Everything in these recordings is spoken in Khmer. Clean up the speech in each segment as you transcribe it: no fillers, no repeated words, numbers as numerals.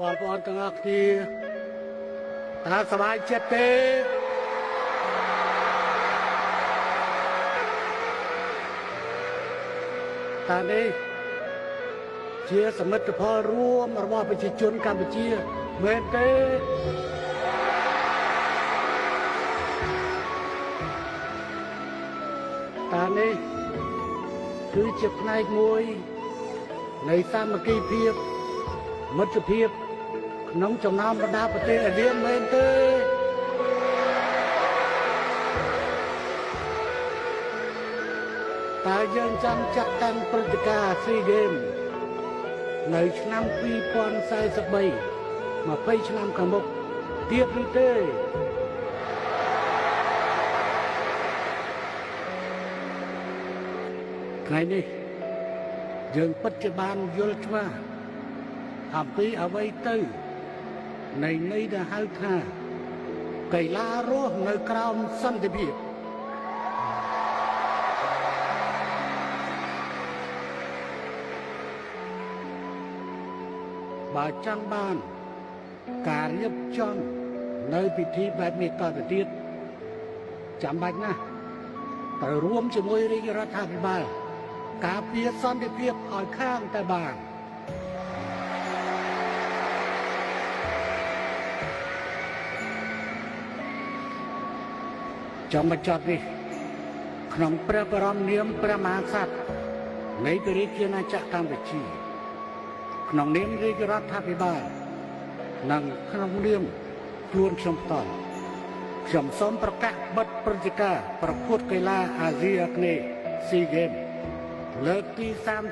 បងប្អូនទាំងអស់គ្នាតើសប្បាយចិត្តទេតើនេះជាសមិទ្ធផលរួមរបស់ប្រជាជនកម្ពុជាមែនទេតើនេះគឺជាផ្នែកមួយនៃសាមគ្គីភាពមិត្តភាពក្នុងចំណោមបណ្ដាប្រទេសអាស៊ានមែនទេតើយើងចាំចាត់តាំងព្រឹត្តិការណ៍ SEA Games នៅឆ្នាំ2043 20ឆ្នាំខាងមុខទៀតឬទេថ្ងៃនេះយើងពិតជាបានយល់ច្បាស់អំពីអ្វីទៅនៃន័យដែលហៅថាកីឡារស់នៅក្រោមសន្តិភាពបើចង់បានការរៀបចំនៅពិធីបែបនេះតទៅទៀតចាំបាច់ណាស់ត្រូវរួមជាមួយរាជរដ្ឋាភិបាលការពារសន្តិភាពឲ្យខាងតែបានចំបញ្ចប់នេះក្នុងព្រះបរមនាមព្រះមហាក្សត្រនៃរាជាណាចក្រកម្ពុជាក្នុងនាមរាជរដ្ឋាភិបាលនិងក្នុងនាមខ្លួនខ្ញុំផ្ទាល់ខ្ញុំសូមប្រកាសបិទព្រឹត្តិការណ៍ប្រកួតកីឡាអាស៊ីអាគ្នេយ៍ SEA Games លើកទី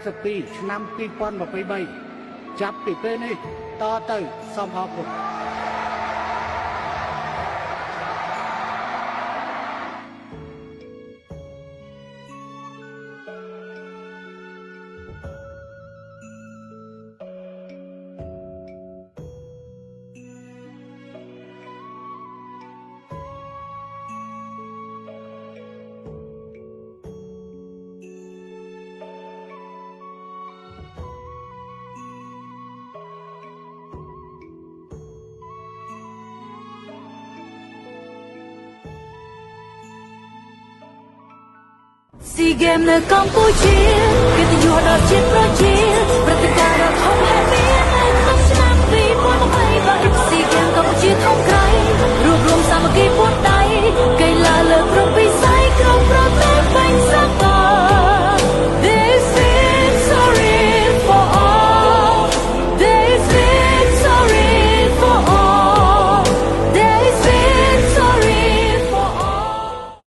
32ឆ្នាំ2023ចាប់ពីពេលនេះតទៅសូមអរគុណSEA Games នៅកម្ពុជាកិត្តិយសដល់ជាតិប្រជាព្រឹត្តិការណ៍ដ៏ធំហេតុ